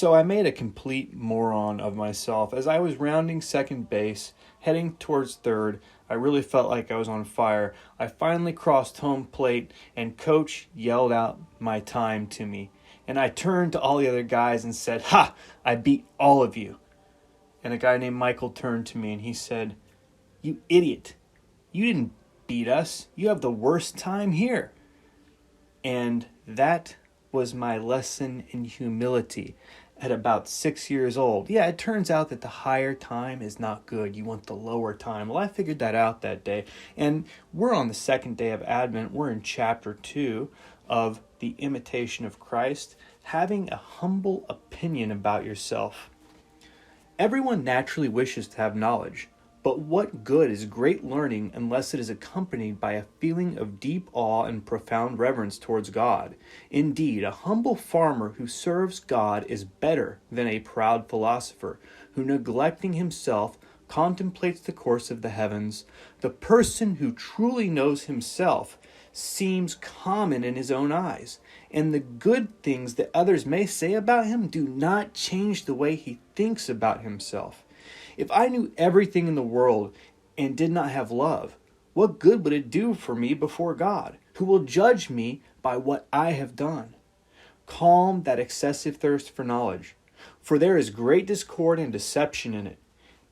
So I made a complete moron of myself. As I was rounding second base, heading towards third, I really felt like I was on fire. I finally crossed home plate, and Coach yelled out my time to me. And I turned to all the other guys and said, "Ha! I beat all of you." And a guy named Michael turned to me and he said, "You idiot. You didn't beat us. You have the worst time here." And that was my lesson in humility at about 6 years old. Yeah, it turns out that the higher time is not good. You want the lower time. Well, I figured that out that day. And we're on the second day of Advent. We're in chapter 2 of the Imitation of Christ, having a humble opinion about yourself. Everyone naturally wishes to have knowledge, but what good is great learning unless it is accompanied by a feeling of deep awe and profound reverence towards God? Indeed, a humble farmer who serves God is better than a proud philosopher who, neglecting himself, contemplates the course of the heavens. The person who truly knows himself seems common in his own eyes, and the good things that others may say about him do not change the way he thinks about himself. If I knew everything in the world and did not have love, what good would it do for me before God, who will judge me by what I have done? Calm that excessive thirst for knowledge, for there is great discord and deception in it.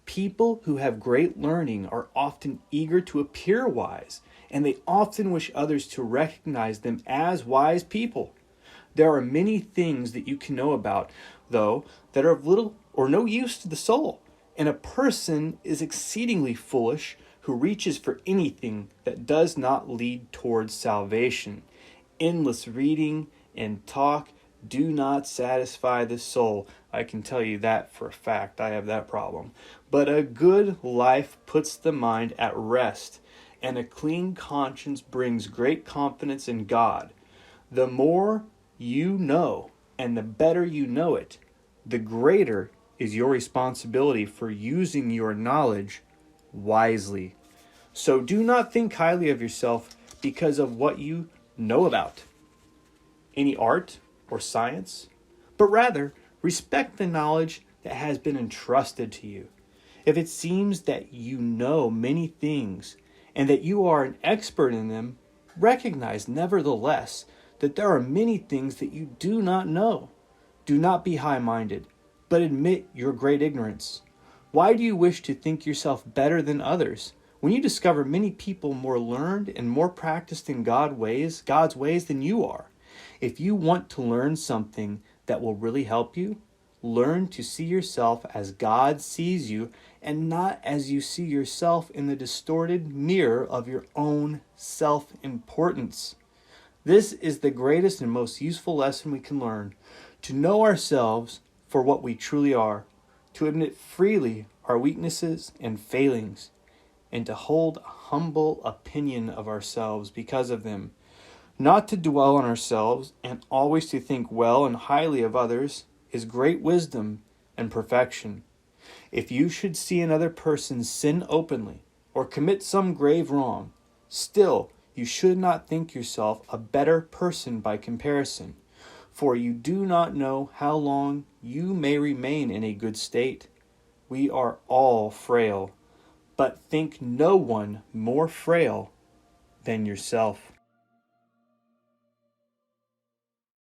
People who have great learning are often eager to appear wise, and they often wish others to recognize them as wise people. There are many things that you can know about, though, that are of little or no use to the soul. And a person is exceedingly foolish who reaches for anything that does not lead towards salvation. Endless reading and talk do not satisfy the soul. I can tell you that for a fact. I have that problem. But a good life puts the mind at rest, and a clean conscience brings great confidence in God. The more you know, and the better you know it, the greater is your responsibility for using your knowledge wisely. So do not think highly of yourself because of what you know about any art or science, but rather respect the knowledge that has been entrusted to you. If it seems that you know many things and that you are an expert in them, recognize nevertheless that there are many things that you do not know. Do not be high-minded, but admit your great ignorance. Why do you wish to think yourself better than others when you discover many people more learned and more practiced in God's ways than you are? If you want to learn something that will really help you, learn to see yourself as God sees you and not as you see yourself in the distorted mirror of your own self-importance. This is the greatest and most useful lesson we can learn: to know ourselves for what we truly are, to admit freely our weaknesses and failings, and to hold a humble opinion of ourselves because of them. Not to dwell on ourselves and always to think well and highly of others is great wisdom and perfection. If you should see another person sin openly or commit some grave wrong, still you should not think yourself a better person by comparison, for you do not know how long you may remain in a good state. We are all frail, but think no one more frail than yourself.